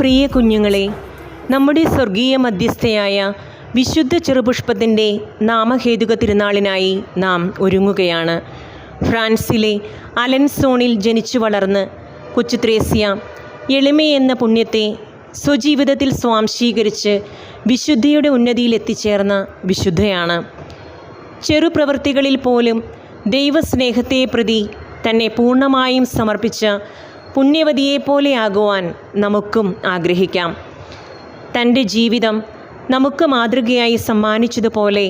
പ്രിയ കുഞ്ഞുങ്ങളെ, നമ്മുടെ സ്വർഗീയ മധ്യസ്ഥയായ വിശുദ്ധ ചെറുപുഷ്പത്തിൻ്റെ നാമഹേതുക തിരുനാളിനായി നാം ഒരുങ്ങുകയാണ്. ഫ്രാൻസിലെ അലൻസോണിൽ ജനിച്ചു വളർന്ന് കൊച്ചു ത്രേസ്യ എളിമയെന്ന പുണ്യത്തെ സ്വജീവിതത്തിൽ സ്വാംശീകരിച്ച് വിശുദ്ധിയുടെ ഉന്നതിയിലെത്തിച്ചേർന്ന വിശുദ്ധയാണ്. ചെറുപ്രവൃത്തികളിൽ പോലും ദൈവസ്നേഹത്തെ പ്രതി തന്നെ പൂർണ്ണമായും സമർപ്പിച്ച പുണ്യവതിയെപ്പോലെയാകുവാൻ നമുക്കും ആഗ്രഹിക്കാം. തൻ്റെ ജീവിതം നമുക്ക് മാതൃകയായി സമ്മാനിച്ചതുപോലെ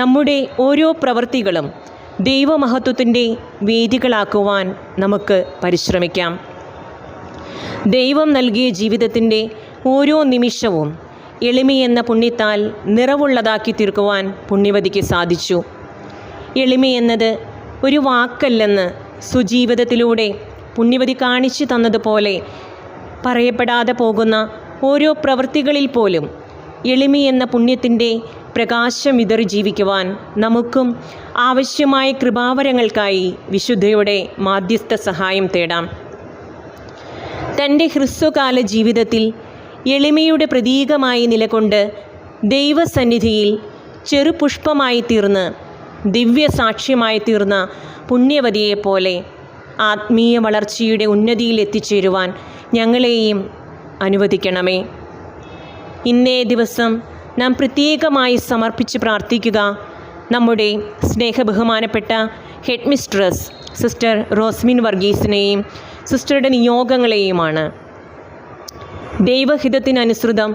നമ്മുടെ ഓരോ പ്രവൃത്തികളും ദൈവമഹത്വത്തിൻ്റെ വേദികളാക്കുവാൻ നമുക്ക് പരിശ്രമിക്കാം. ദൈവം നൽകിയ ജീവിതത്തിൻ്റെ ഓരോ നിമിഷവും എളിമയെന്ന പുണ്യത്താൽ നിറവുള്ളതാക്കി തീർക്കുവാൻ പുണ്യവതിക്ക് സാധിച്ചു. എളിമയെന്നത് ഒരു വാക്കല്ലെന്ന് സുജീവിതത്തിലൂടെ പുണ്യവതി കാണിച്ചു തന്നതുപോലെ പറയപ്പെടാതെ പോകുന്ന ഓരോ പ്രവൃത്തികളിൽ പോലും എളിമയെന്ന പുണ്യത്തിൻ്റെ പ്രകാശം വിതറി ജീവിക്കുവാൻ നമുക്കും ആവശ്യമായ കൃപാവരങ്ങൾക്കായി വിശുദ്ധയുടെ മാധ്യസ്ഥ സഹായം തേടാം. തൻ്റെ ഹ്രസ്വകാല ജീവിതത്തിൽ എളിമയുടെ പ്രതീകമായി നിലകൊണ്ട് ദൈവസന്നിധിയിൽ ചെറുപുഷ്പമായി തീർന്ന് ദിവ്യസാക്ഷ്യമായി തീർന്ന പുണ്യവതിയെപ്പോലെ ആത്മീയ വളർച്ചയുടെ ഉന്നതിയിൽ എത്തിച്ചേരുവാൻ ഞങ്ങളെയും അനുവദിക്കണമേ. ഇന്നേ ദിവസം നാം പ്രത്യേകമായി സമർപ്പിച്ച് പ്രാർത്ഥിക്കുക നമ്മുടെ സ്നേഹബഹുമാനപ്പെട്ട ഹെഡ് മിസ്ട്രസ് സിസ്റ്റർ റോസ്മിൻ വർഗീസിനെയും സിസ്റ്ററുടെ നിയോഗങ്ങളെയുമാണ്. ദൈവഹിതത്തിനനുസൃതം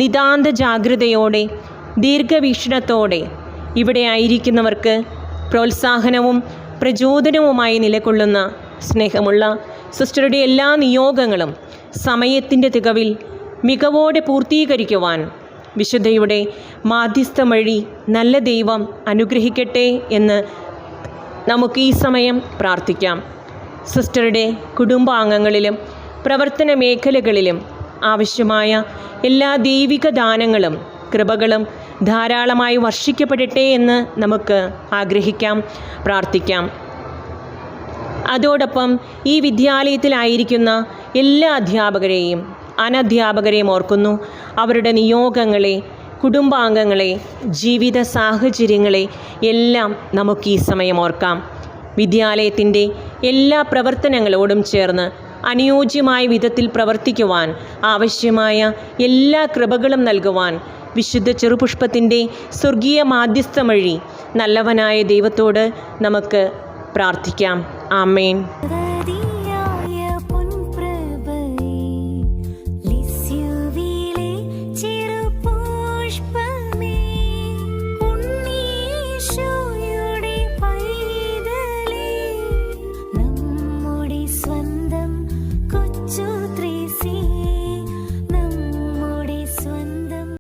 നിതാന്ത ജാഗ്രതയോടെ ദീർഘവീക്ഷണത്തോടെ ഇവിടെ ആയിരിക്കുന്നവർക്ക് പ്രോത്സാഹനവും പ്രചോദനവുമായി നിലകൊള്ളുന്ന സ്നേഹമുള്ള സിസ്റ്ററുടെ എല്ലാ നിയോഗങ്ങളും സമയത്തിൻ്റെ തികവിൽ മികവോടെ പൂർത്തീകരിക്കുവാൻ വിശുദ്ധയുടെ മാധ്യസ്ഥം വഴി നല്ല ദൈവം അനുഗ്രഹിക്കട്ടെ എന്ന് നമുക്ക് ഈ സമയം പ്രാർത്ഥിക്കാം. സിസ്റ്ററുടെ കുടുംബാംഗങ്ങളിലും പ്രവർത്തന മേഖലകളിലും ആവശ്യമായ എല്ലാ ദൈവിക ദാനങ്ങളും കൃപകളും ധാരാളമായി വർഷിക്കപ്പെടട്ടെ എന്ന് നമുക്ക് ആഗ്രഹിക്കാം, പ്രാർത്ഥിക്കാം. അതോടൊപ്പം ഈ വിദ്യാലയത്തിലായിരിക്കുന്ന എല്ലാ അധ്യാപകരെയും അനധ്യാപകരെയും ഓർക്കുന്നു. അവരുടെ നിയോഗങ്ങളെ, കുടുംബാംഗങ്ങളെ, ജീവിത സാഹചര്യങ്ങളെ എല്ലാം നമുക്ക് ഈ സമയം ഓർക്കാം. വിദ്യാലയത്തിൻ്റെ എല്ലാ പ്രവർത്തനങ്ങളോടും ചേർന്ന് അനുയോജ്യമായ വിധത്തിൽ പ്രവർത്തിക്കുവാൻ ആവശ്യമായ എല്ലാ കൃപകളും നൽകുവാൻ വിശുദ്ധ ചെറുപുഷ്പത്തിൻ്റെ സ്വർഗീയ മാധ്യസ്ഥം വഴി നല്ലവനായ ദൈവത്തോട് നമുക്ക് പ്രാർത്ഥിക്കാം. ആമേൻ.